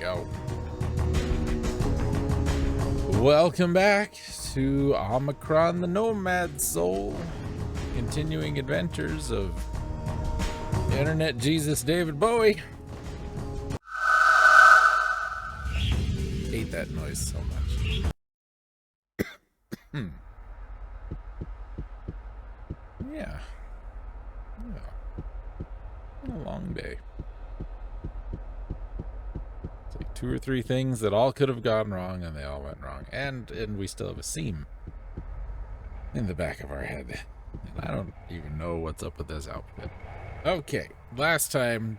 go. Welcome back to Omikron The Nomad soul. Continuing adventures of Internet Jesus David Bowie. Hate that noise so much. Yeah. A long day. It's like 2 or 3 things that all could have gone wrong, and they all went wrong. And we still have a seam in the back of our head. And I don't even know what's up with this outfit. Okay, last time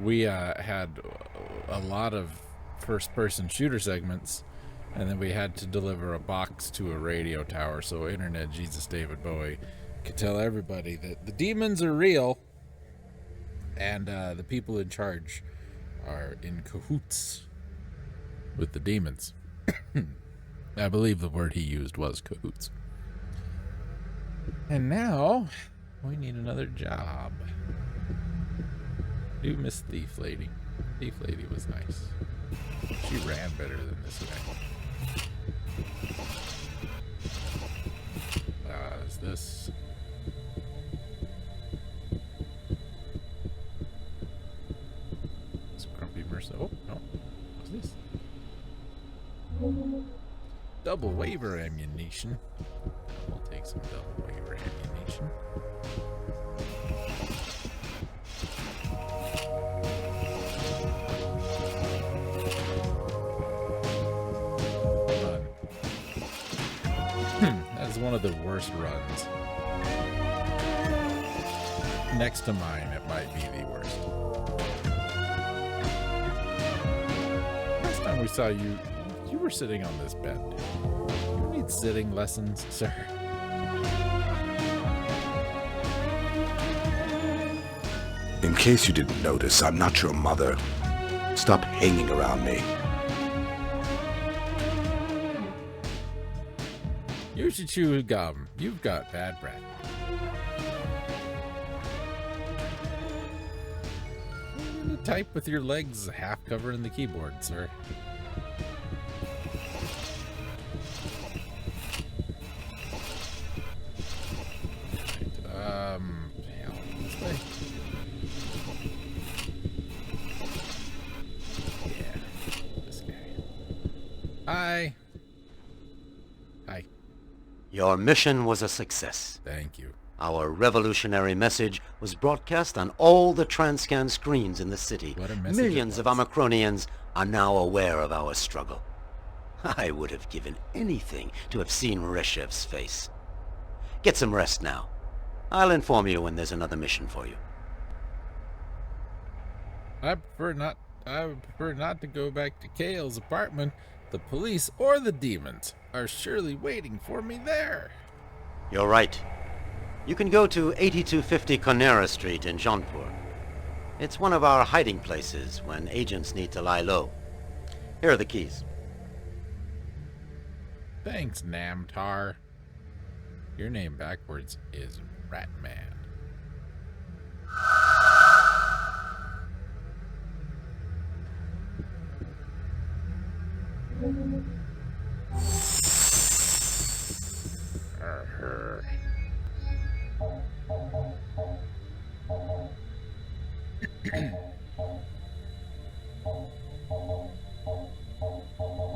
we had a lot of first-person shooter segments, and then we had to deliver a box to a radio tower so Internet Jesus David Bowie could tell everybody that the demons are real, and the people in charge are in cahoots with the demons. I believe the word he used was cahoots. And now we need another job. Do miss Thief Lady. Thief Lady was nice. She ran better than this guy. Is this... Oh, no. What's this? Double waiver ammunition. We'll take some double waiver ammunition. Run. That is one of the worst runs. Next to mine, it might be the worst. We saw you were sitting on this bed. You need sitting lessons, sir. In case you didn't notice, I'm not your mother. Stop hanging around me. You should chew gum. You've got bad breath. You type with your legs half covering the keyboard, sir. This way. Yeah, this guy. Hi. Hi. Your mission was a success. Thank you. Our revolutionary message was broadcast on all the Transcan screens in the city. What a message. Millions of Omicronians are now aware of our struggle. I would have given anything to have seen Reshev's face. Get some rest now. I'll inform you when there's another mission for you. I would prefer not to go back to Kale's apartment. The police or the demons are surely waiting for me there. You're right. You can go to 8250 Conera Street in Jaunpur. It's one of our hiding places when agents need to lie low. Here are the keys. Thanks, Namtar. Your name backwards is Ratman.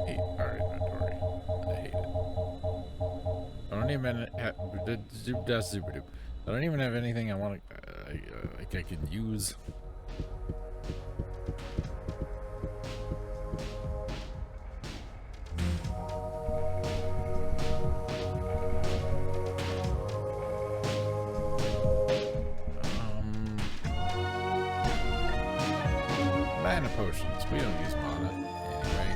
Hate our inventory. I hate it. I don't even have anything I want to I can use. Mana potions. We don't use mana anyway.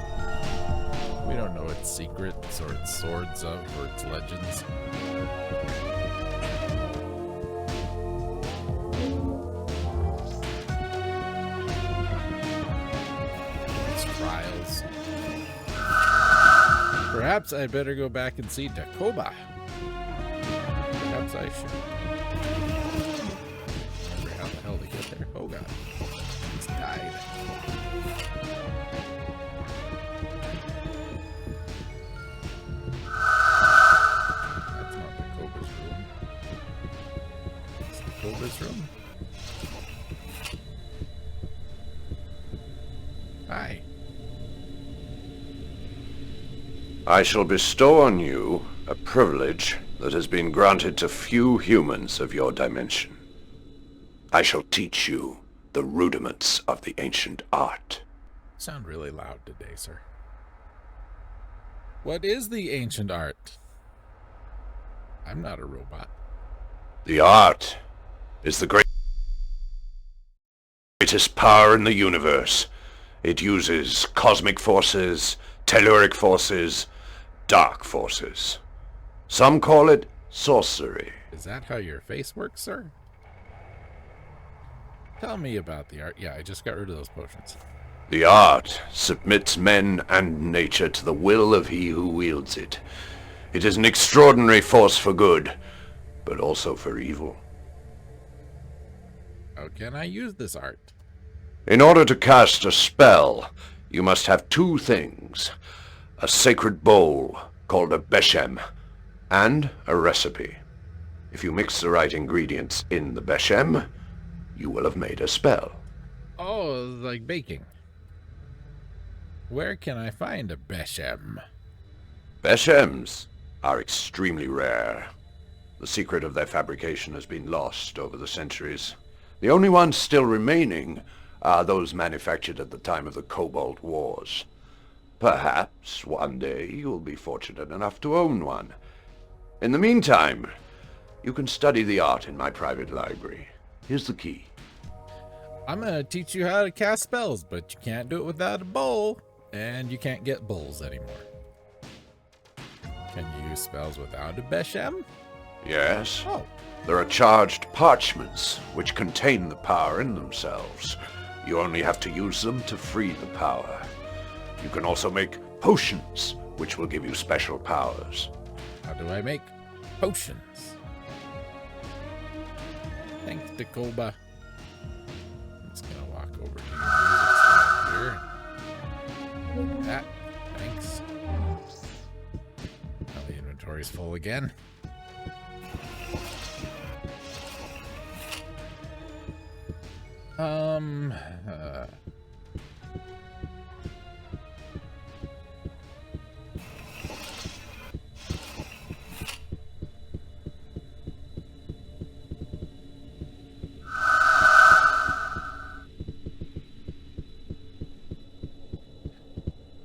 We don't know its secrets or its swords of or its legends. Its trials. Perhaps I'd better go back and see Dakoba. Perhaps I should. Remember how the hell to get there? Oh god. He's died. That's not the Cobra's room. It's the Cobra's room. Hi. I shall bestow on you a privilege that has been granted to few humans of your dimension. I shall teach you the rudiments of the ancient art. You sound really loud today, sir. What is the ancient art? I'm not a robot. The art is the greatest power in the universe. It uses cosmic forces, telluric forces, dark forces. Some call it sorcery. Is that how your face works, sir? Tell me about the art. Yeah, I just got rid of those potions. The art submits men and nature to the will of he who wields it. It is an extraordinary force for good, but also for evil. How can I use this art? In order to cast a spell, you must have two things: a sacred bowl called a beshem, and a recipe. If you mix the right ingredients in the beshem, you will have made a spell. Oh, like baking. Where can I find a beshem? Beshems are extremely rare. The secret of their fabrication has been lost over the centuries. The only ones still remaining are those manufactured at the time of the Cobalt Wars. Perhaps one day you'll be fortunate enough to own one. In the meantime, you can study the art in my private library. Here's the key. I'm gonna teach you how to cast spells, but you can't do it without a bowl, and you can't get bowls anymore. Can you use spells without a beshem? Yes. Oh. There are charged parchments which contain the power in themselves. You only have to use them to free the power. You can also make potions, which will give you special powers. How do I make potions? Thanks, Dakoba. I'm just gonna walk over to the music stand here. Like that. Thanks. Now the inventory's full again.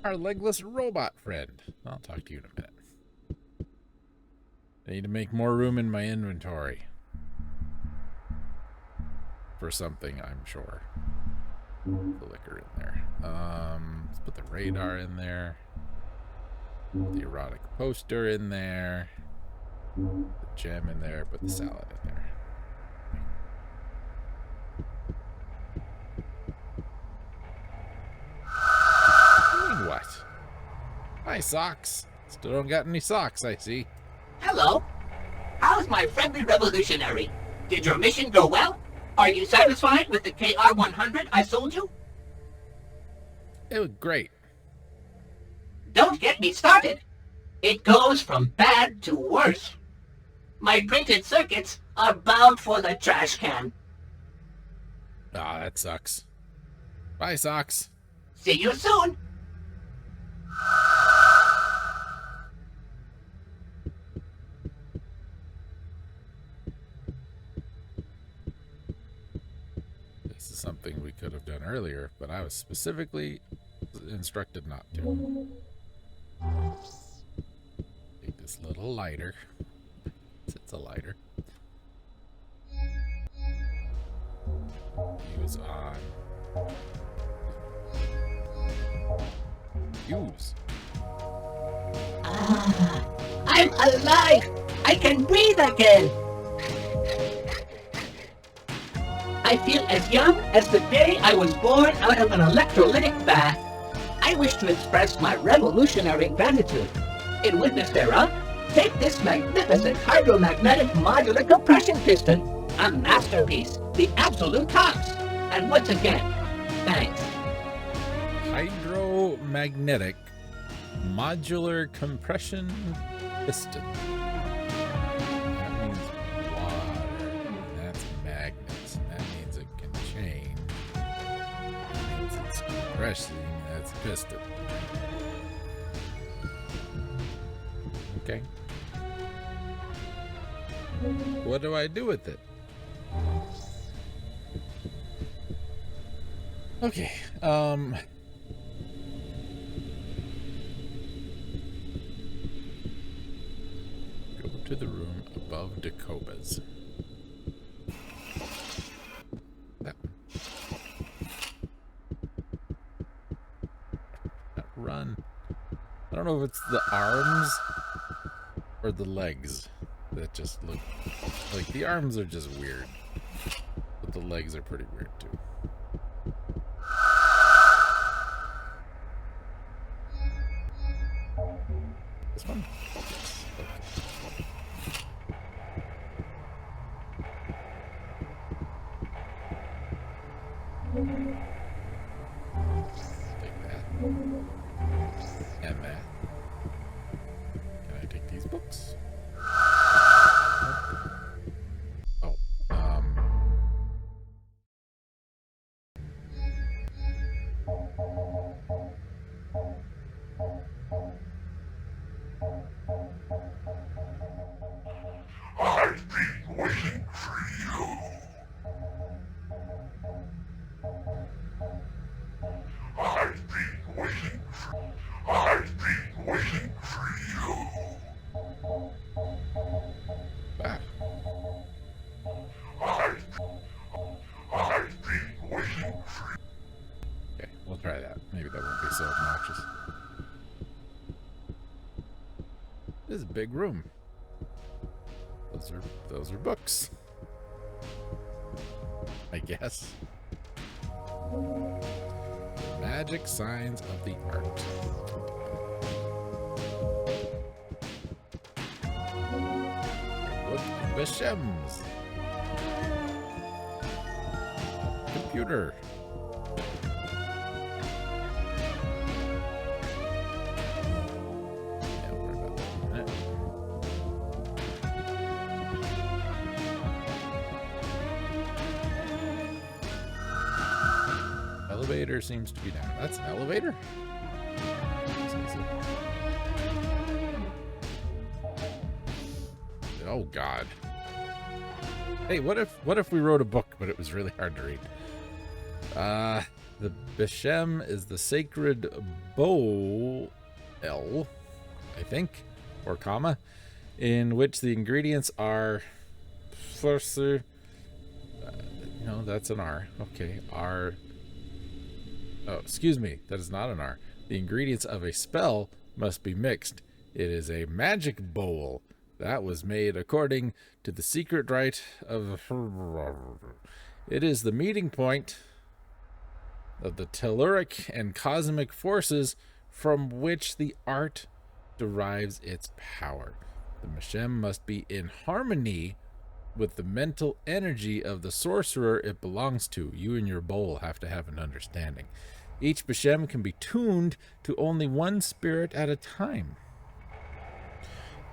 Our legless robot friend. I'll talk to you in a minute. I need to make more room in my inventory. For something, I'm sure. Put the liquor in there. Let's put the radar in there. Put the erotic poster in there. Put the gem in there. Put the salad in there. What? My socks. Still don't got any socks, I see. Hello. How's my friendly revolutionary? Did your mission go well? Are you satisfied with the KR-100 I sold you? It was great. Don't get me started. It goes from bad to worse. My printed circuits are bound for the trash can. Ah, that sucks. Bye, socks. See you soon. This is something we could have done earlier, but I was specifically instructed not to. Take this little lighter. It's a lighter. Use on. Use. Ah, I'm alive! I can breathe again! I feel as young as the day I was born out of an electrolytic bath. I wish to express my revolutionary gratitude. In witness thereof, take this magnificent hydromagnetic modular compression piston, a masterpiece, the absolute tops. And once again, thanks. hydromagnetic modular compression piston. That means water. And that's magnets. And that means it can change. That means it's compressing. That's piston. Okay. What do I do with it? Okay. Go to the room above Dakoba's. That one. Run. I don't know if it's the arms or the legs that just look like the arms are just weird, but the legs are pretty weird too. This one? Yes. Okay. Take that. And that. Can I take these books? Oh, I've been waiting for you. I've been waiting for you. ah. I've been waiting for you. Okay, we'll try that. Maybe that won't be so obnoxious. This is a big room. Those are books. I guess. Magic signs of the art. Look at Bashem's. Computer. Yeah, we'll worry about that in a minute. Elevator seems to be down. That's an elevator? Oh God. Hey, what if we wrote a book but it was really hard to read? The Beshem is the sacred bowl, I think, or comma, in which the ingredients are no, that's an R. Okay, R. Oh, excuse me, that is not an R. The ingredients of a spell must be mixed. It is a magic bowl that was made according to the secret rite of... It is the meeting point of the telluric and cosmic forces from which the art derives its power. The Meshem must be in harmony with the mental energy of the sorcerer it belongs to. You and your bowl have to have an understanding. Each Beshem can be tuned to only one spirit at a time.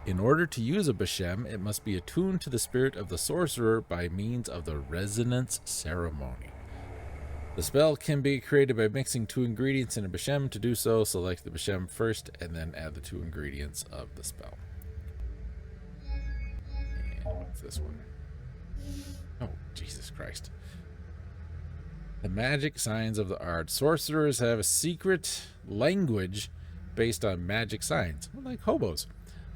In order to use a Beshem, it must be attuned to the spirit of the sorcerer by means of the resonance ceremony. The spell can be created by mixing two ingredients in a Beshem. To do so, select the Beshem first and then add the two ingredients of the spell. And what's this one? Oh, Jesus Christ. The magic signs of the art. Sorcerers have a secret language based on magic signs, like hobos.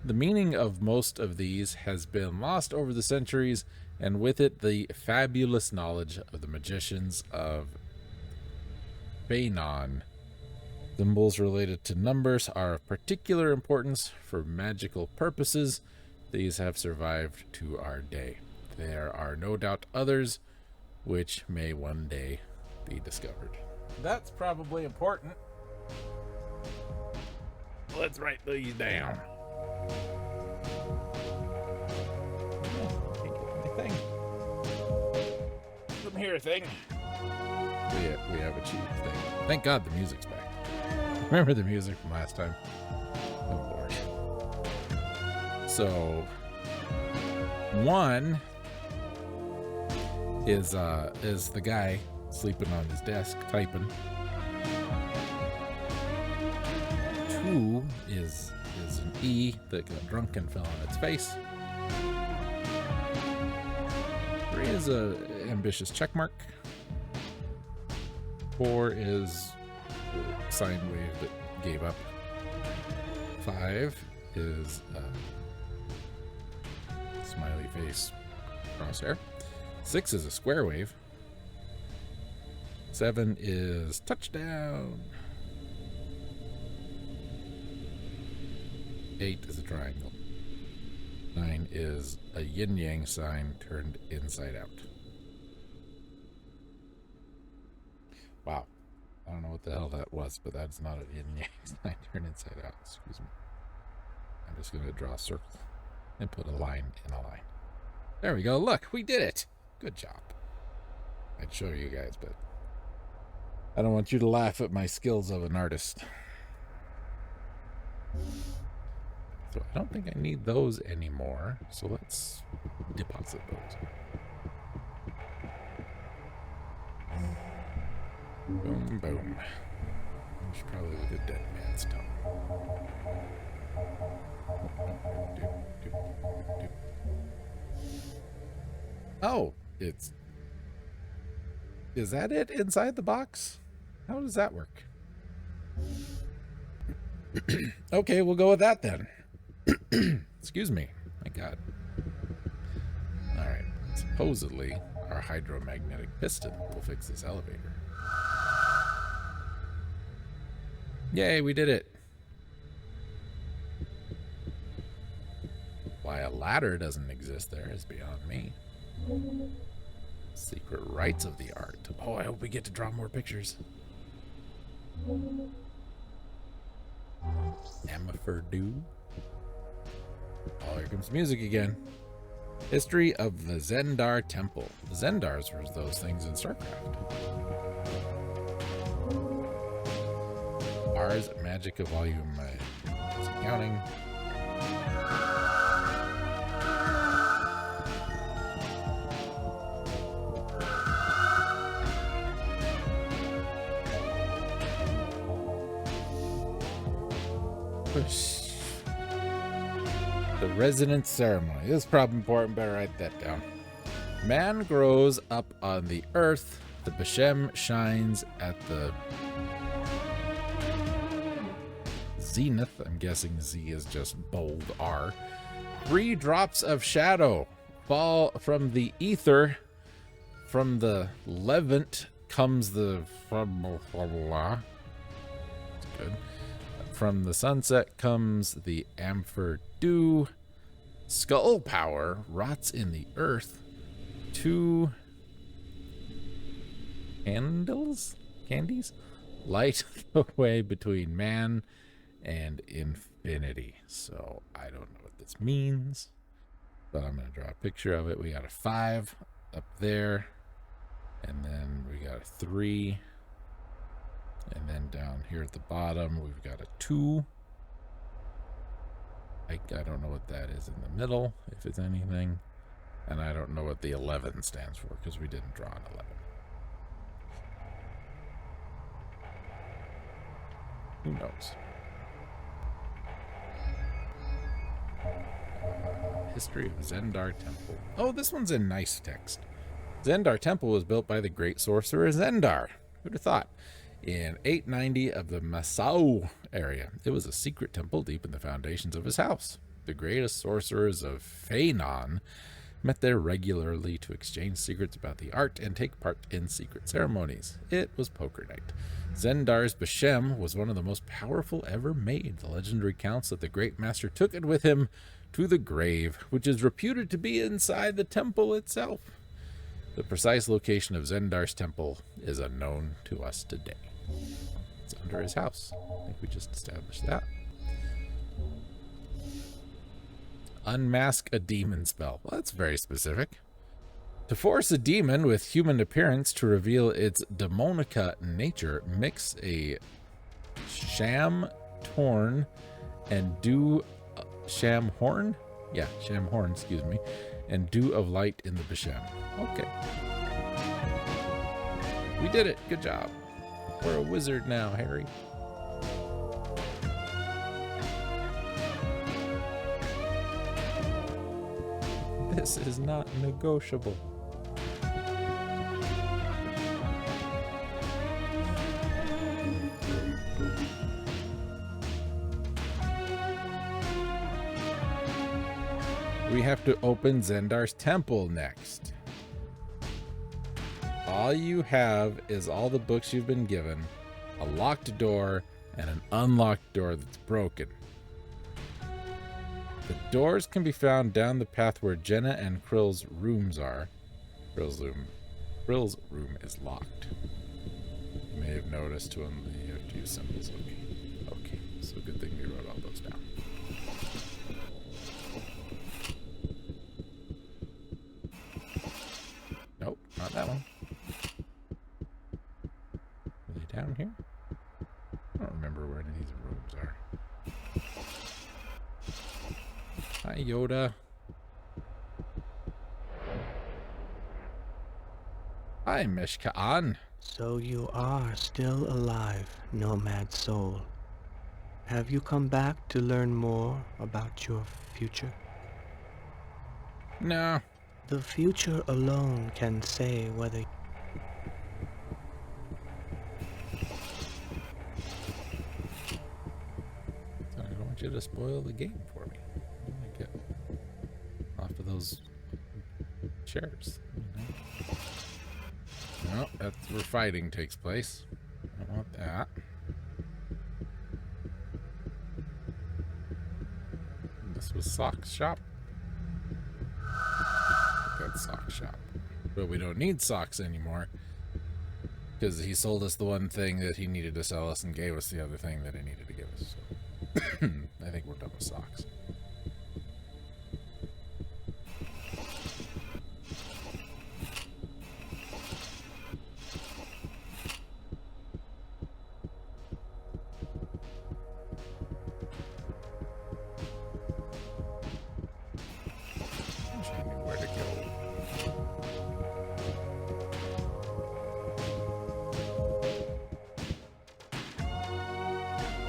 The meaning of most of these has been lost over the centuries, and with it the fabulous knowledge of the magicians of Bainon. Symbols related to numbers are of particular importance for magical purposes. These have survived to our day. There are no doubt others which may one day be discovered. That's probably important. Let's write these down. Thing. Come here, thing. We have achieved thing. Thank God the music's back. Remember the music from last time? Oh Lord. So 1 is the guy sleeping on his desk typing. 2 is an E that got drunk and fell on its face. 3 is a ambitious check mark. 4 is a sine wave that gave up. 5 is smiley face crosshair. 6 is a square wave. 7 is touchdown. 8 is a triangle. 9 is a yin-yang sign turned inside out. Wow. I don't know what the hell that was, but that's not a yin-yang sign turned inside out. Excuse me. I'm just going to draw a circle and put a line in a line. There we go. Look, we did it. Good job. I'd show you guys, but I don't want you to laugh at my skills of an artist. So I don't think I need those anymore. So let's deposit those. Boom, boom. I should probably look at dead man's tongue. Oh, is that it inside the box? How does that work? Okay, we'll go with that then. Excuse me. My God. All right. Supposedly, our hydromagnetic piston will fix this elevator. Yay, we did it. Why a ladder doesn't exist there is beyond me. Secret rights of the art. Oh, I hope we get to draw more pictures. Amifurdu. Oh, here comes music again. History of the Zendar Temple. The Zendars were those things in StarCraft. Ars Magica Volume counting. The Resonance Ceremony. This is probably important. Better write that down. Man grows up on the earth. The Beshem shines at the zenith. I'm guessing Z is just bold R. 3 drops of shadow fall from the ether. From the levant comes the... It's good. From the sunset comes the amphor dew. Skull power rots in the earth. 2 candies light the way between man and infinity. So I don't know what this means, but I'm going to draw a picture of it. We got a 5 up there, and then we got a 3. And then down here at the bottom, we've got a 2. I don't know what that is in the middle, if it's anything. And I don't know what the 11 stands for, because we didn't draw an 11. Who knows? History of Zendar Temple. Oh, this one's in nice text. Zendar Temple was built by the great sorcerer Zendar. Who'd have thought? In 890 of the Masao area. It was a secret temple deep in the foundations of his house. The greatest sorcerers of Feinan met there regularly to exchange secrets about the art and take part in secret ceremonies. It was poker night. Zendar's Beshem was one of the most powerful ever made. The legend recounts that the great master took it with him to the grave, which is reputed to be inside the temple itself. The precise location of Zendar's temple is unknown to us today. It's under his house. I think we just established that. Unmask a demon spell. Well, that's very specific. To force a demon with human appearance to reveal its demonica nature, mix a Sham Torn and Dew Sham Horn? Yeah, Sham Horn, excuse me. And Dew of Light in the Bashem. Okay. We did it. Good job. We're a wizard now, Harry. This is not negotiable. We have to open Zendar's temple next. All you have is all the books you've been given, a locked door, and an unlocked door that's broken. The doors can be found down the path where Jenna and Krill's rooms are. Krill's room is locked. You may have noticed to unlock you have to use symbols. Okay, so good thing we wrote all those down. Nope, not that one. Are they down here? I don't remember where any of these rooms are. Hi, Yoda. Hi, Mishkaan. So you are still alive, nomad soul. Have you come back to learn more about your future? No. The future alone can say whether... I don't want you to spoil the game for me. I want to get off of those chairs. No, that's where fighting takes place. I don't want that. This was Sock's shop. That's Sock's shop. But we don't need Socks anymore. Because he sold us the one thing that he needed to sell us and gave us the other thing that he needed to give us. So I think we're done with Socks.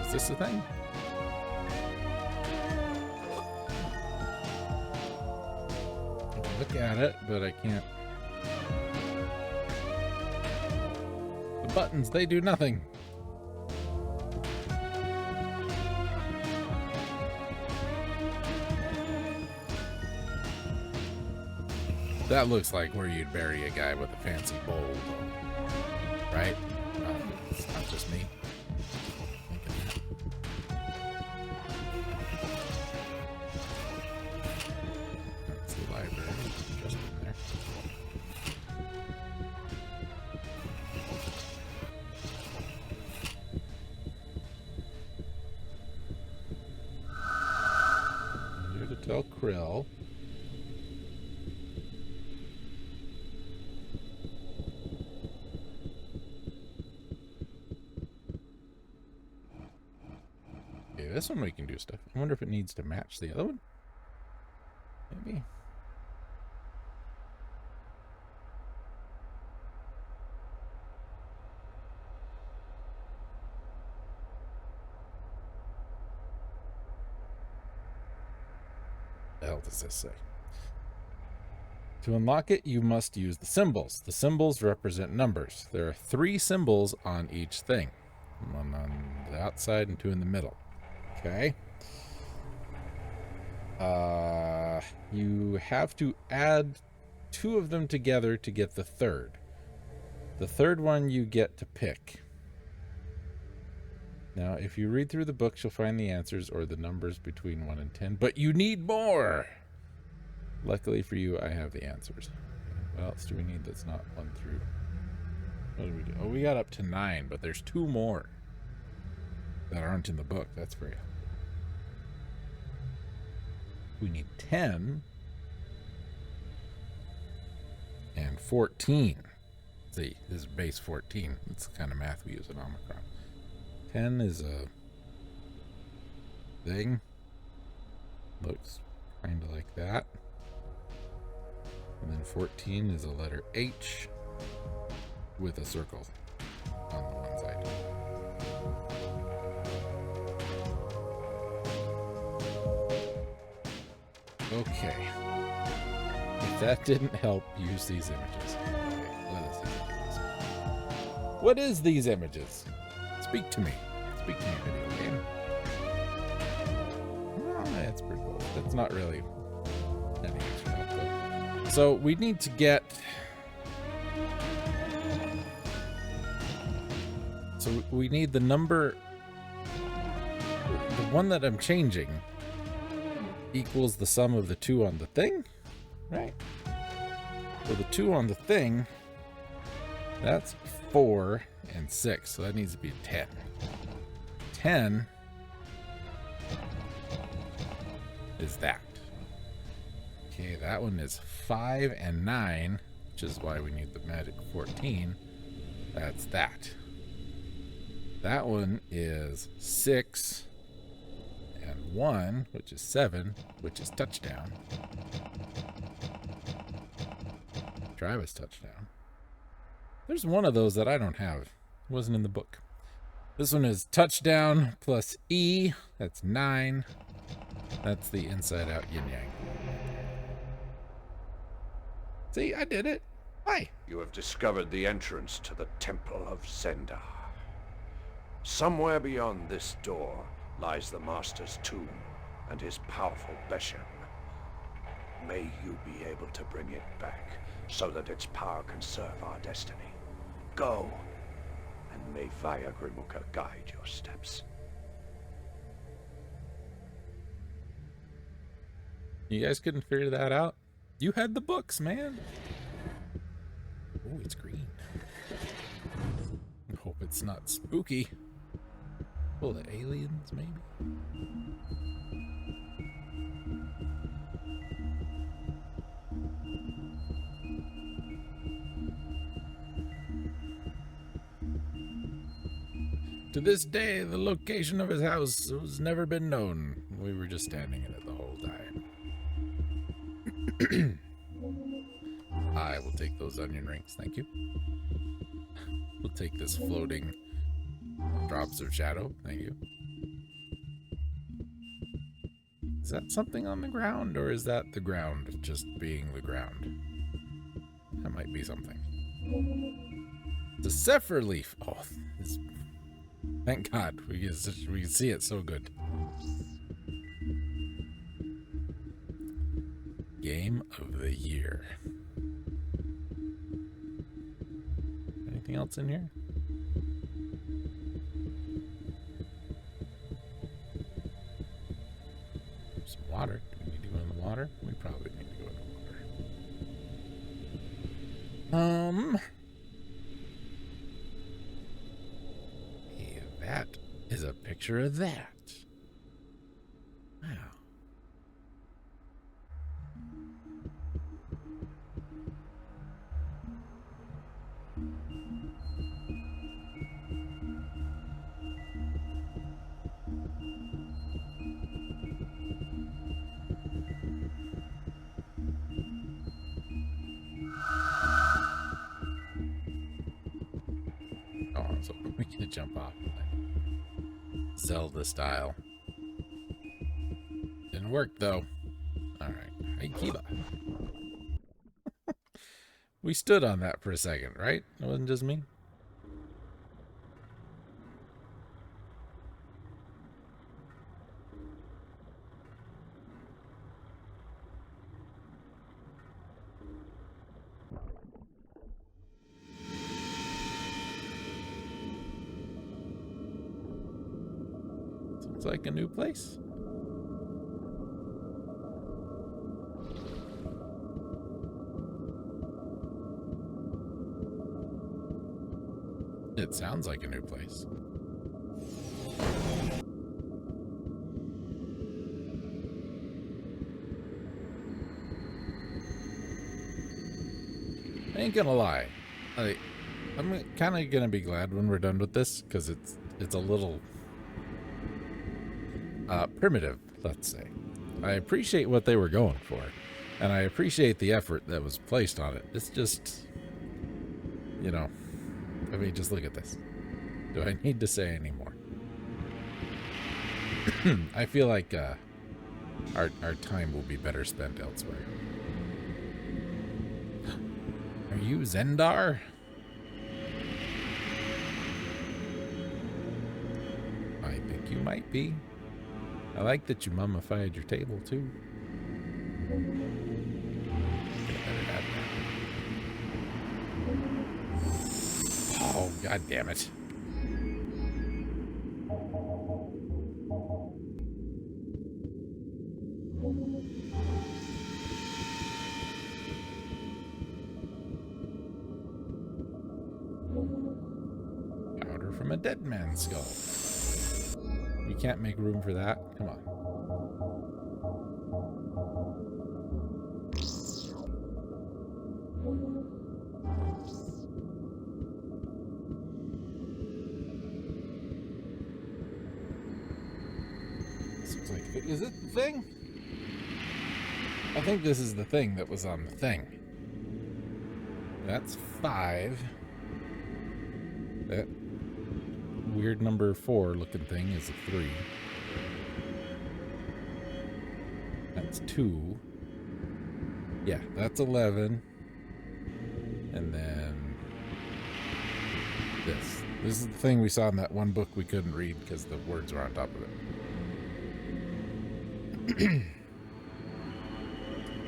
Is this the thing? I can look at it, but I can't. The buttons, they do nothing. That looks like where you'd bury a guy with a fancy bowl, right? It's not just me. That's the library, just in there. Here to tell Krill. This one we can do stuff. I wonder if it needs to match the other one. Maybe. What the hell does this say? To unlock it, you must use the symbols. The symbols represent numbers. There are 3 symbols on each thing. One on the outside and 2 in the middle. Okay. You have to add 2 of them together to get the third. The third one you get to pick. Now, if you read through the books, you'll find the answers or the numbers between 1 and 10, but you need more. Luckily for you, I have the answers. What else do we need that's not 1 through? What do we do? Oh, we got up to 9, but there's 2 more that aren't in the book. That's for you. We need 10 and 14. See, this is base 14. That's the kind of math we use in Omikron. 10 is a thing. Looks kind of like that. And then 14 is a letter H with a circle on the one side. Okay. If that didn't help, use these images. Okay, what is these images? Speak to me. Speak to me, video game. Oh, that's pretty cool. That's not really any extra help, though. So we need to get... So we need the number... The one that I'm changing equals the sum of the two on the thing, right? So the two on the thing, that's 4 and 6, so that needs to be 10. 10 is that. Okay, that one is 5 and 9, which is why we need the magic 14. That's that. That one is 6 and 1, which is 7, which is touchdown. Travis touchdown. There's one of those that I don't have. It wasn't in the book. This one is touchdown plus E. That's 9. That's the inside out yin yang. See, I did it. Hi. You have discovered the entrance to the Temple of Zenda. Somewhere beyond this door lies the Master's tomb and his powerful Beshem. May you be able to bring it back so that its power can serve our destiny. Go, and may Vaya Grimuka guide your steps. You guys couldn't figure that out? You had the books, man. Oh, it's green. I hope it's not spooky. Full of aliens, maybe? To this day, the location of his house has never been known. We were just standing in it the whole time. I will take those onion rings, thank you. We'll take this floating drops of shadow, thank you. Is that something on the ground, or is that the ground just being the ground? That might be something. It's a zephyr leaf. Oh, thank God, we can see it so good. Game of the year. Anything else in here? Some water. Do we need to go in the water? We probably need to go in the water. Hey, that is a picture of that. Wow. So we can jump off like Zelda style. Didn't work though. Alright. Hey Kiba. We stood on that for a second, right? It wasn't just me. Sounds like a new place. It sounds like a new place. I ain't gonna lie. I'm kind of gonna be glad when we're done with this, because it's a little primitive, let's say. I appreciate what they were going for, and I appreciate the effort that was placed on it. It's just, you know, I mean, just look at this. Do I need to say any more? I feel like our time will be better spent elsewhere. Are you Zendar? I think you might be. I like that you mummified your table too. Get a better at that. Oh, god damn it. Powder from a dead man's skull. You can't make room for that? Come on. This looks like... Is it the thing? I think this is the thing that was on the thing. That's 5. That weird number 4 looking thing is a 3. That's 2. Yeah, that's 11. And then this. This is the thing we saw in that one book we couldn't read because the words were on top of it.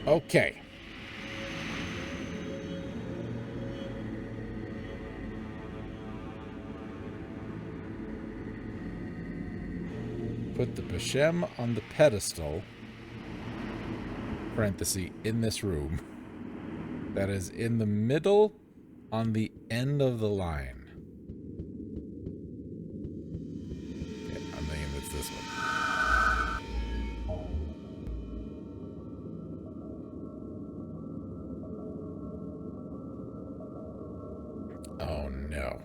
Okay. Put the Bashem on the pedestal, parenthesis, in this room. That is in the middle on the end of the line. Okay, I'm thinking it's this one. Oh no.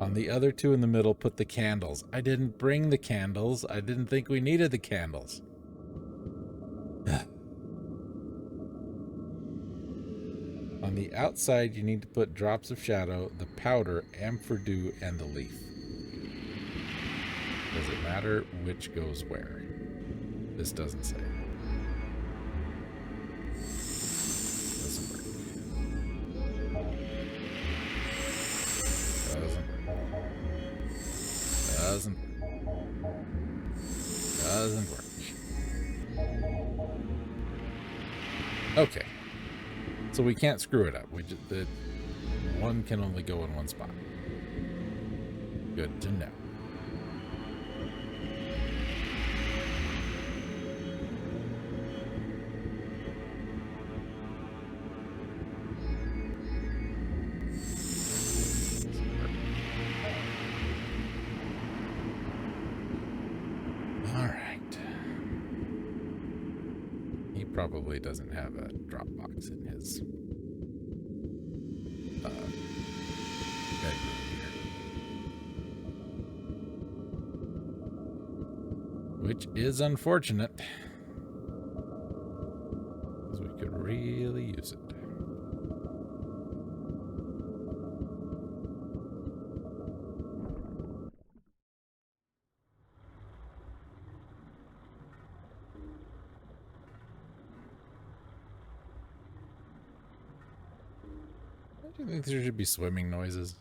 On the other 2 in the middle, put the candles. I didn't bring the candles. I didn't think we needed the candles. On the outside, you need to put drops of shadow, the powder, amphordew, and the leaf. Does it matter which goes where? This doesn't say. Doesn't work. Doesn't work. Okay. So we can't screw it up. The one can only go in one spot. Good to know. Probably doesn't have a drop box in his bedroom here. Which is unfortunate, because we could really use it. Do you think there should be swimming noises?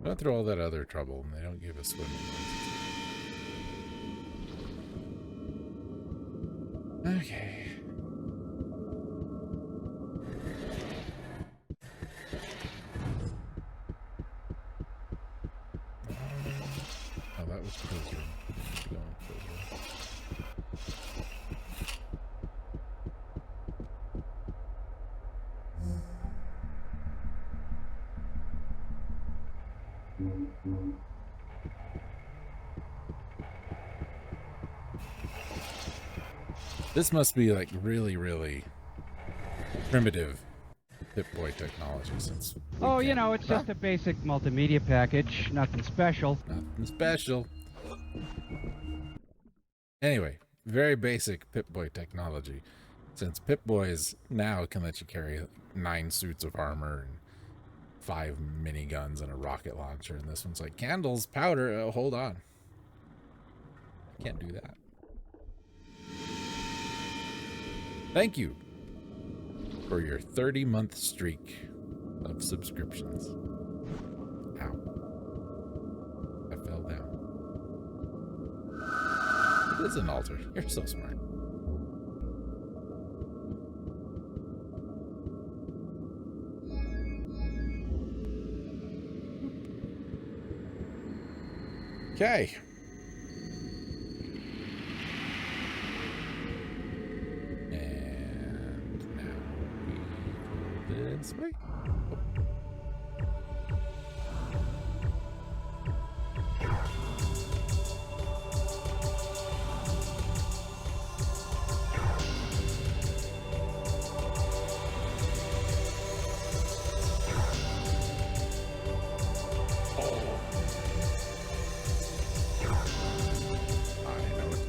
We went through all that other trouble and they don't give us swimming noises. Okay. Oh, that was Crow's room. Go on, Crow's room. This must be like really, really primitive Pip-Boy technology since we Oh, you can't- know, it's just a basic multimedia package. Nothing special. Nothing special. Anyway, very basic Pip-Boy technology. Since Pip-Boys now can let you carry 9 suits of armor and 5 miniguns and a rocket launcher, and this one's like, candles, powder, hold on. I can't do that. Thank you for your 30-month streak of subscriptions. Ow. I fell down. It is an altar. You're so smart. Okay. And now we go this way.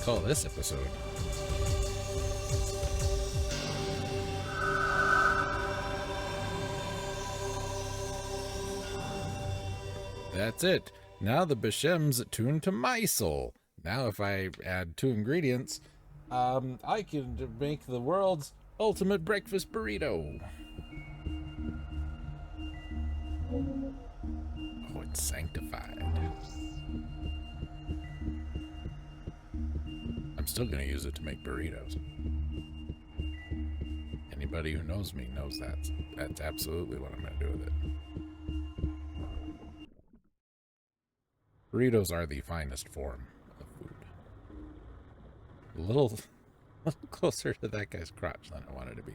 Call this episode. That's it. Now the Bashem's tuned to my soul. Now if I add 2 ingredients, I can make the world's ultimate breakfast burrito. Oh, it's sanctified. I'm still going to use it to make burritos. Anybody who knows me knows that's absolutely what I'm going to do with it. Burritos are the finest form of food. A little closer to that guy's crotch than I wanted to be.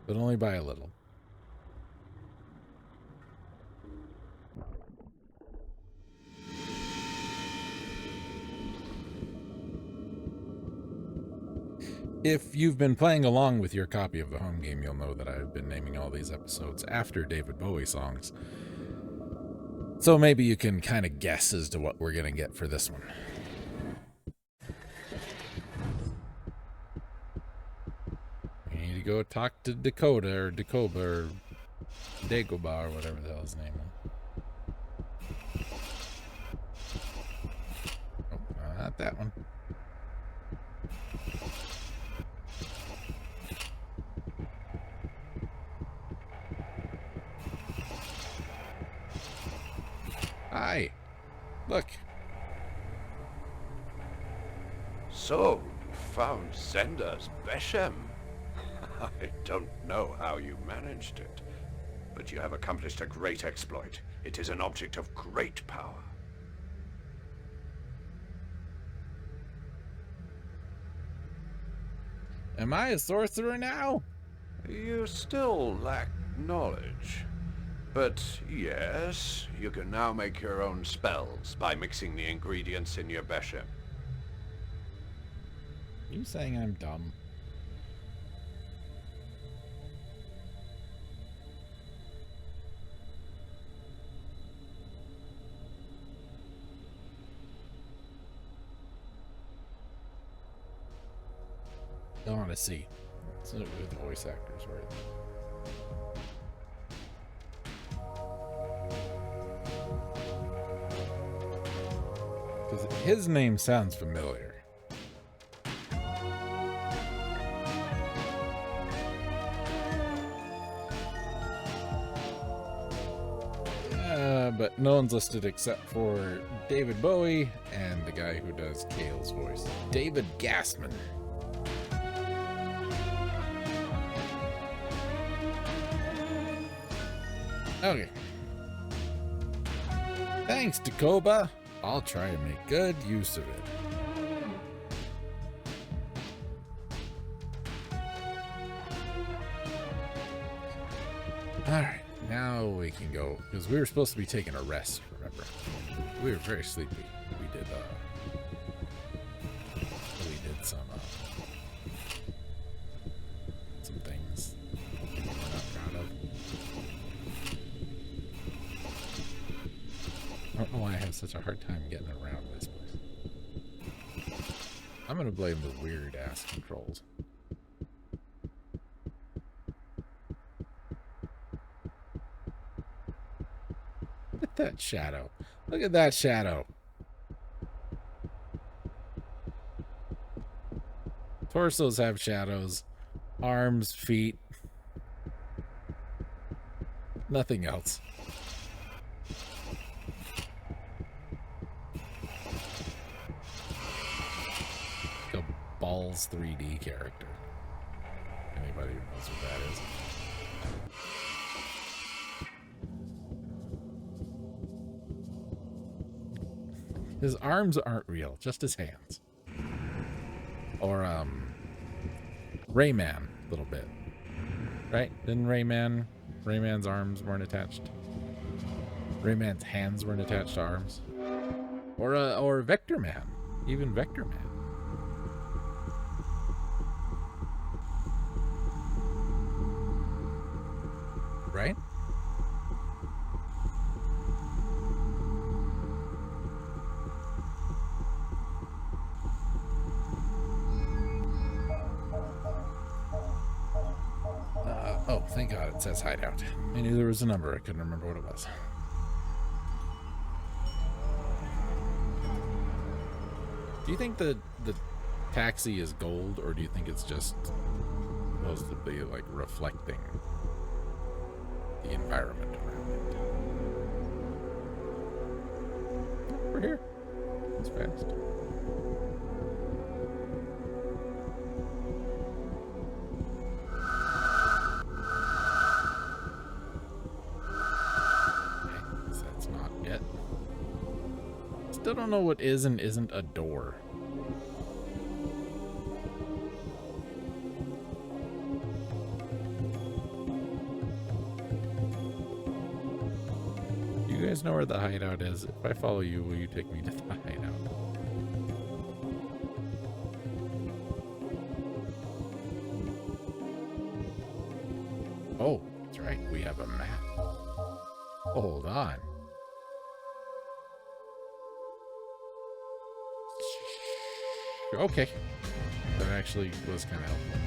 But only by a little. If you've been playing along with your copy of the home game, you'll know that I've been naming all these episodes after David Bowie songs. So maybe you can kind of guess as to what we're going to get for this one. We need to go talk to Dakota or Dakoba or Dagobah or whatever the hell his name is. Oh, not that one. Hi. Look. So, you found Zenda's Beshem. I don't know how you managed it, but you have accomplished a great exploit. It is an object of great power. Am I a sorcerer now? You still lack knowledge. But yes, you can now make your own spells by mixing the ingredients in your Beshem. You saying I'm dumb? I want to see. Let's see who the voice actors were. Because his name sounds familiar. But no one's listed except for David Bowie and the guy who does Kale's voice, David Gassman. Okay. Thanks, Dakoba. I'll try and make good use of it. Alright, now we can go, because we were supposed to be taking a rest, remember? We were very sleepy. We did some things. I don't know why I have such a hard time getting around this place. I'm gonna blame the weird ass controls. Look at that shadow. Look at that shadow. Torsos have shadows. Arms, feet. Nothing else. A Balls 3D character. Anybody who knows what that is. His arms aren't real, just his hands. Or, Rayman, a little bit. Right? Didn't Rayman's arms weren't attached? Rayman's hands weren't attached to arms? Or Vector Man. Even Vector Man. Right? Oh, thank God it says hideout. I knew there was a number. I couldn't remember what it was. Do you think the taxi is gold, or do you think it's just supposed to be like reflecting the environment around it? We're here. It's fast. That's not yet. Still don't know what is and isn't a door. You guys know where the hideout is? If I follow you, will you take me to the hideout? Oh, that's right. We have a map. Hold on. Okay. That actually was kind of helpful.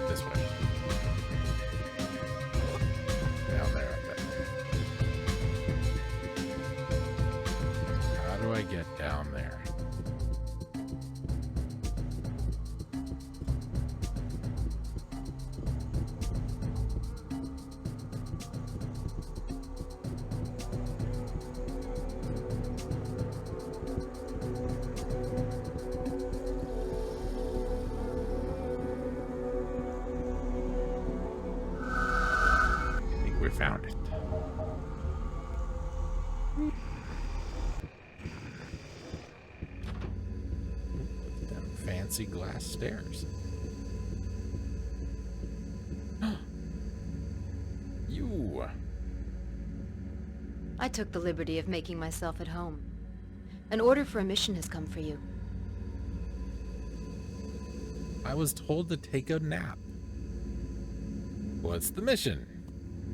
This way. Down there, I bet. How do I get down there? I think we found it. Them fancy glass stairs. You. I took the liberty of making myself at home. An order for a mission has come for you. I was told to take a nap. What's the mission?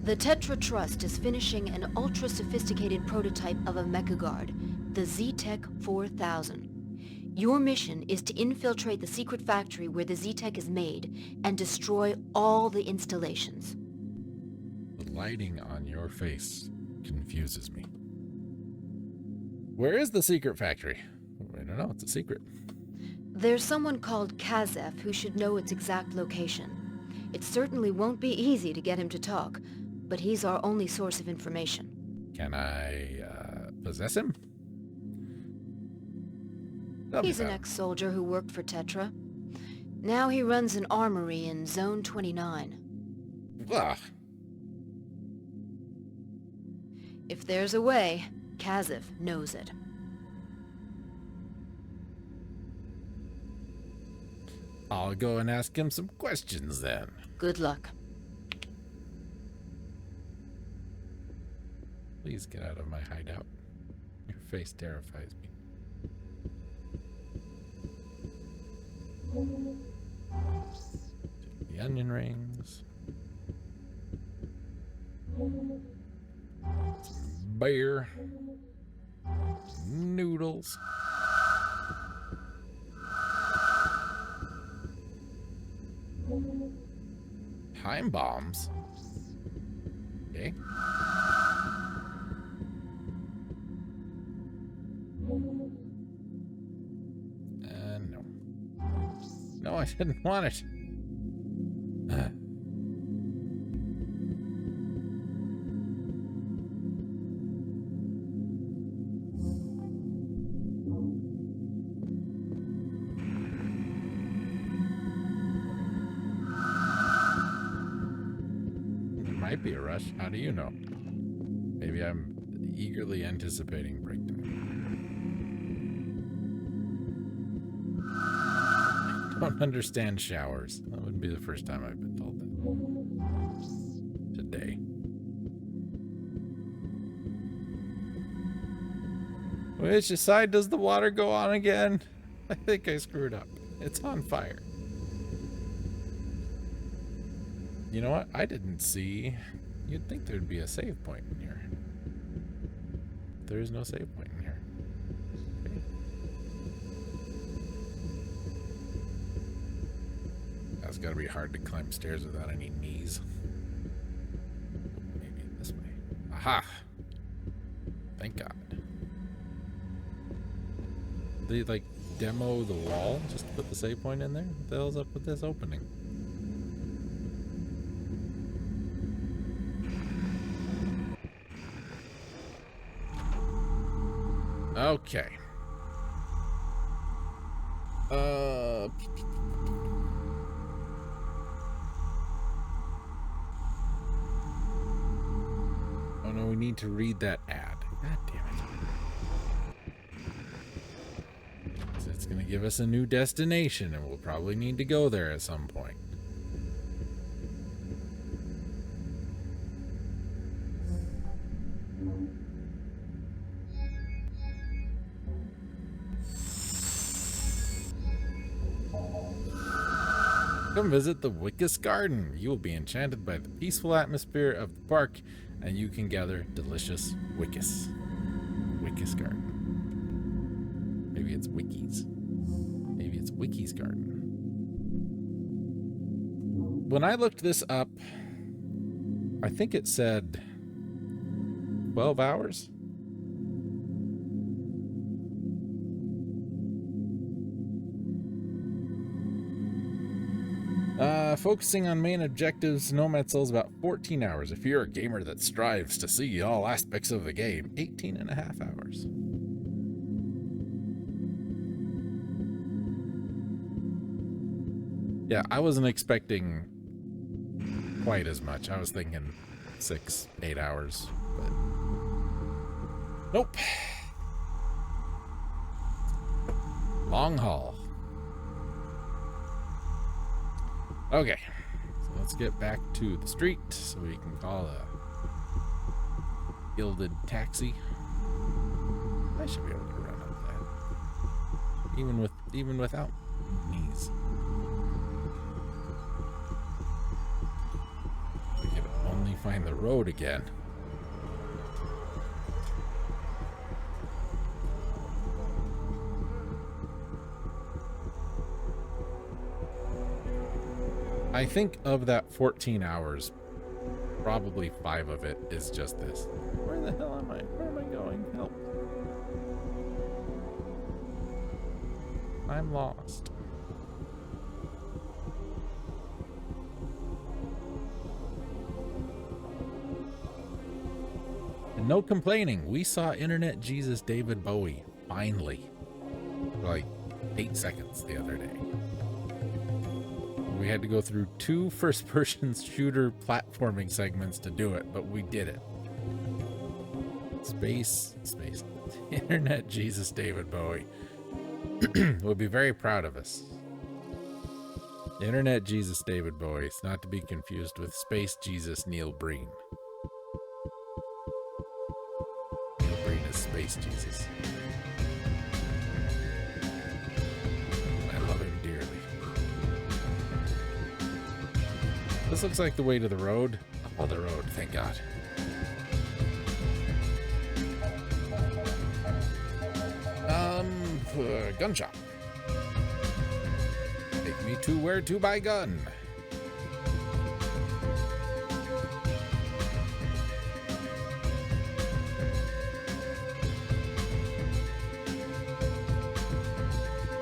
The Tetra Trust is finishing an ultra-sophisticated prototype of a mecha guard, the Z-Tech 4000. Your mission is to infiltrate the secret factory where the Z-Tech is made and destroy all the installations. The lighting on your face confuses me. Where is the secret factory? I don't know, it's a secret. There's someone called Kazef who should know its exact location. It certainly won't be easy to get him to talk, but he's our only source of information. Can I possess him? Tell me He's an about ex-soldier who worked for Tetra. Now he runs an armory in Zone 29. him. Ugh. If there's a way, Kazef knows it. I'll go and ask him some questions then. Good luck. Please get out of my hideout. Your face terrifies me. The onion rings. Some beer. Noodles. Time bombs. Okay. No. No, I didn't want it. It might be a rush. How do you know? Maybe I'm eagerly anticipating breakdown. I don't understand showers. That wouldn't be the first time I've been told that. Today. Which side does the water go on again? I think I screwed up. It's on fire. You know what? I didn't see. You'd think there'd be a save point in here. There is no save point in here. Okay. That's gotta be hard to climb stairs without any knees. Maybe this way. Aha! Thank God. They like demo the wall just to put the save point in there? What the hell's up with this opening? Okay. Oh no, we need to read that ad. God damn it. So it's gonna give us a new destination and we'll probably need to go there at some point. Come visit the Wickus Garden. You will be enchanted by the peaceful atmosphere of the park, and you can gather delicious Wickus. Wickus Garden. Maybe it's Wickies. Maybe it's Wickies Garden. When I looked this up, I think it said 12 hours. Focusing on main objectives, Nomad Soul's about 14 hours. If you're a gamer that strives to see all aspects of the game, 18 and a half hours. Yeah, I wasn't expecting quite as much. I was thinking 6-8 hours, but nope. Long haul. Okay, so let's get back to the street so we can call a gilded taxi. I should be able to run up that, even without knees. We can only find the road again. I think of that 14 hours, probably 5 of it is just this. Where the hell am I? Where am I going? Help. I'm lost. And no complaining. We saw Internet Jesus David Bowie, finally. For like 8 seconds the other day. We had to go through 2 first-person shooter platforming segments to do it, but we did it. Space. Internet Jesus David Bowie would be very proud of us. Internet Jesus David Bowie, not to be confused with Space Jesus Neil Breen. Neil Breen is Space Jesus. I love him dearly. This looks like the way to the road. Oh, the road, thank God. Gun shop. Take me to where to buy gun.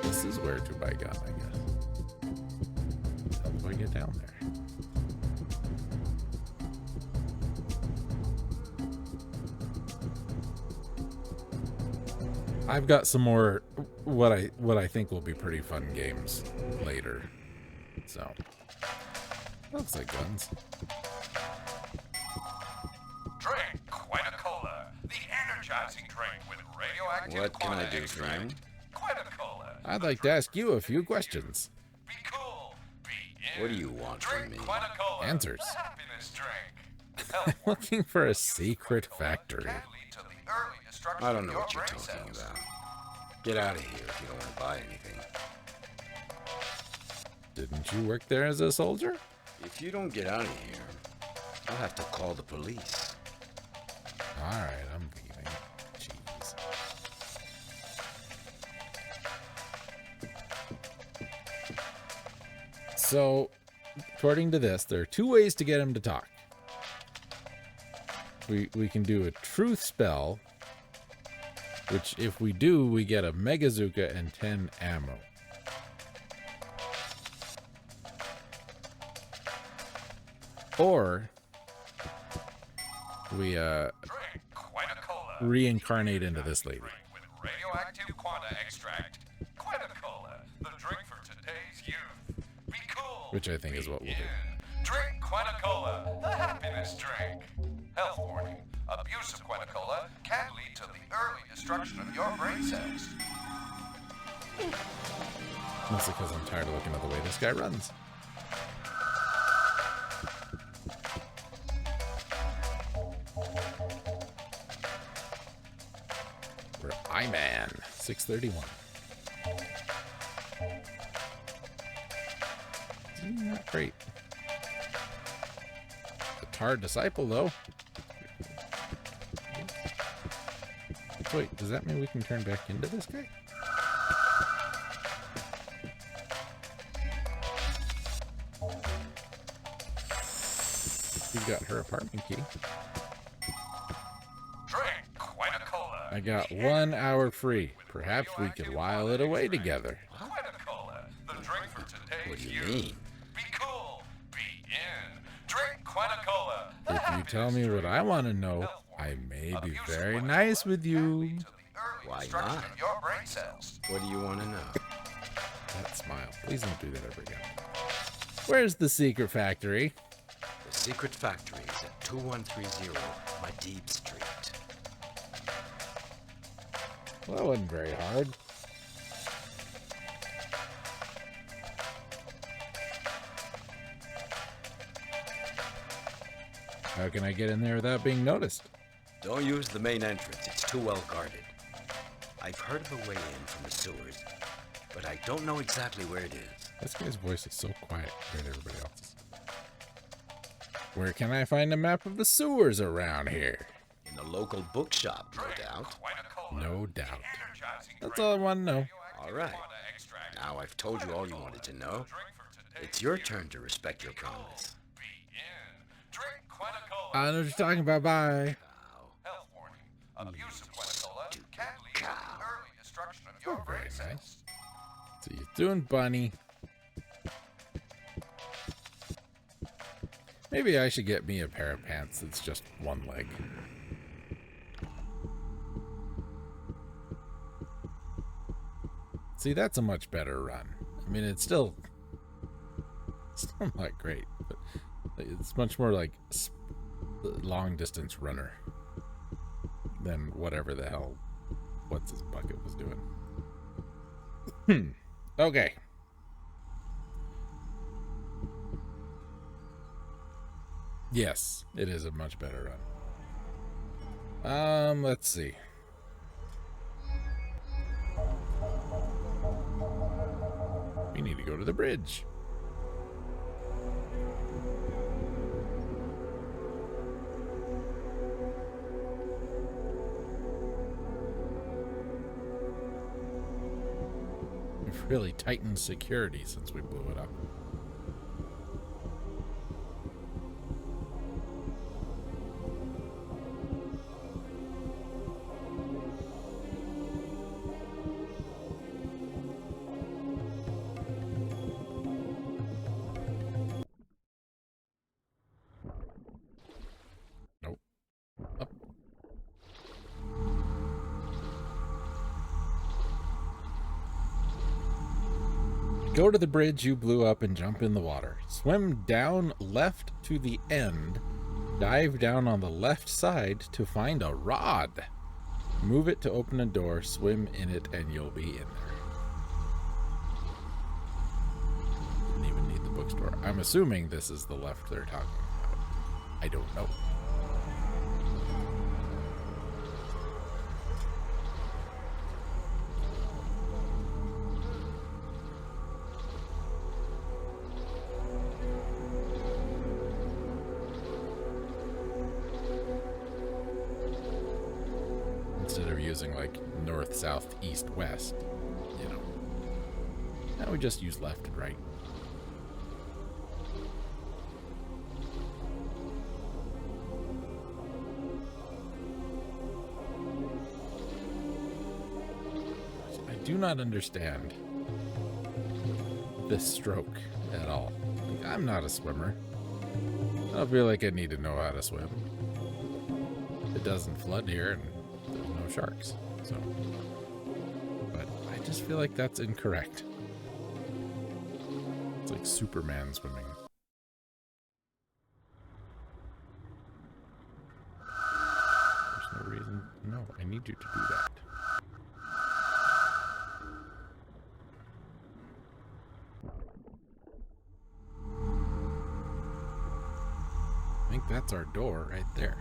This is where to buy gun, I guess. How do I get down there? I've got some more what I think will be pretty fun games later. So looks like guns. Drink Quina-Cola, the energizing drink with radioactive. What can I do for you? Quina-Cola. I'd like to ask you a few questions. Be cool. Be in. What do you want from me? Drink Quina-Cola, Answers. the happiness drink. I'm looking for a secret factory. Can lead to the early destruction I don't know of your what you're brain talking cells. about. Get out of here if you don't want to buy anything. Didn't you work there as a soldier? If you don't get out of here, I'll have to call the police. All right, I'm leaving. Jeez. So, according to this, there are two ways to get him to talk. We can do a truth spell, which if we do, we get a Megazooka and 10 ammo. Or we Drink Quina-Cola. reincarnate into this lady. Drink with radioactive quanta extract. Quina-Cola, the drink for today's youth. Be cool. Which I think is what we'll do. Yeah. Drink Quina-Cola, the happiness drink. Health warning. Abuse of Quina-Cola can lead to the early destruction of your brain cells. Mostly because I'm tired of looking at the way this guy runs. We're I-Man 631. Not great. The Tar Disciple, though. Wait, does that mean we can turn back into this guy? You got her apartment key. Drink Quina-Cola. I got 1 hour free. Perhaps we could while it away together. Quina-Cola, the drink for today's What do you youth. mean? Be cool. Be in. Drink Quina-Cola. the If you tell me happiness what drink. I want to know, I may be very nice with you. Why Destruction not? of your brain cells. What do you want to know? That smile. Please don't do that ever again. Where's the secret factory? The secret factory is at 2130 Madib Street. Well, that wasn't very hard. How can I get in there without being noticed? Don't use the main entrance. It's too well guarded. I've heard of a way in from the sewers, but I don't know exactly where it is. This guy's voice is so quiet compared to everybody else's. Where can I find a map of the sewers around here? In the local bookshop, no doubt. Quina-Cola, No doubt. energizing That's drink all I want to know. radioactive All right. quanta extract. Now I've told you all you wanted to know. Drink for today's It's your youth. turn to respect your promise. Be in. Drink Quina-Cola. I know what you're talking about. Bye. Health warning. Abuse of Quina-Cola can lead to cow. the early destruction of your Oh, brain very cells. nice. See you doing, Bunny. Maybe I should get me a pair of pants that's just one leg. See, that's a much better run. I mean, it's still not great, but it's much more like long distance runner than whatever the hell what's his bucket was doing. Okay. Yes, it is a much better run. Let's see. We need to go to the bridge. We've really tightened security since we blew it up. Nope. Up. Go to the bridge you blew up and jump in the water. Swim down left to the end. Dive down on the left side to find a rod. Move it to open a door, swim in it, and you'll be in there. Didn't even need the bookstore. I'm assuming this is the left they're talking about. I don't know. Instead of using like north, south, east, west, you know. Now we just use left and right. I do not understand this stroke at all. Like, I'm not a swimmer. I don't feel like I need to know how to swim. It doesn't flood here and there's no sharks, so. But I just feel like that's incorrect. It's like Superman swimming. There's no reason. No, I need you to do that. I think that's our door right there.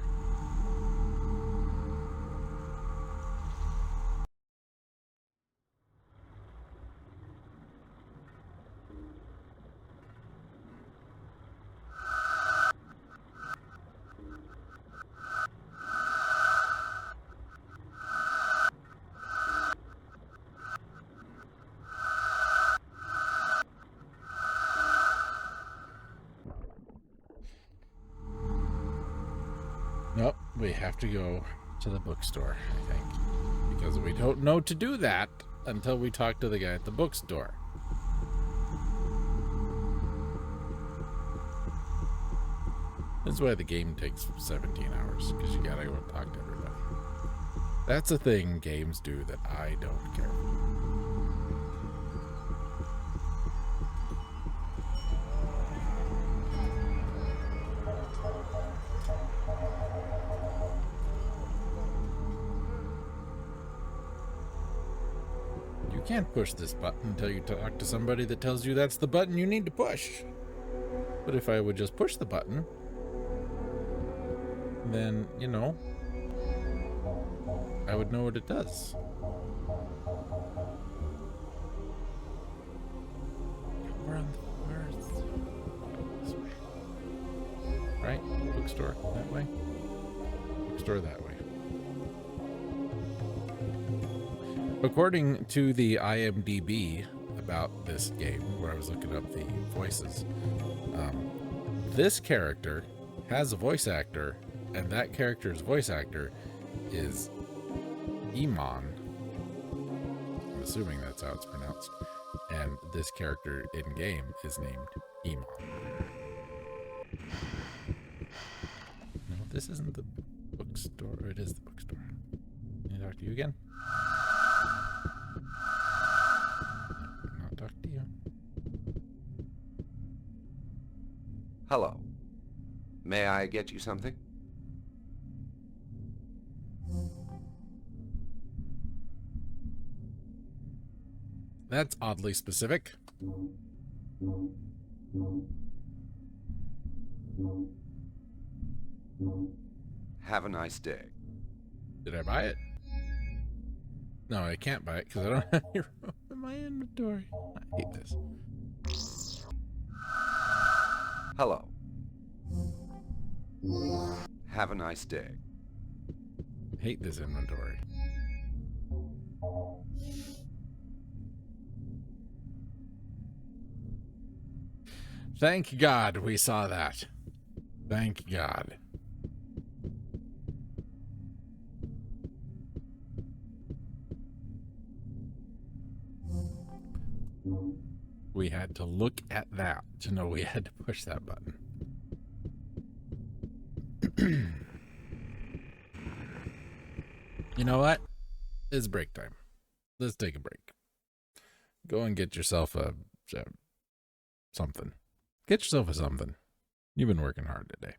Nope, we have to go to the bookstore, I think. Because we don't know to do that until we talk to the guy at the bookstore. That's why the game takes 17 hours, because you gotta go and talk to everybody. That's a thing games do that I don't care for. You can't push this button until you talk to somebody that tells you that's the button you need to push. But if I would just push the button, then, you know, I would know what it does. This way. Right? Bookstore that way? Bookstore that way. According to the IMDb about this game, where I was looking up the voices, this character has a voice actor, and that character's voice actor is Iman. I'm assuming that's how it's pronounced. And this character in game is named Iman. No, this isn't the bookstore. It is the bookstore. Can I talk to you again? Not talk to you. Hello. May I get you something? That's oddly specific. Have a nice day. Did I buy it? No, I can't buy it because I don't have any room in my inventory. I hate this. Hello. Have a nice day. I hate this inventory. Thank God we saw that. Thank God. We had to look at that to know we had to push that button. You know what? It's break time. Let's take a break. Go and get yourself a something. Get yourself a something. You've been working hard today.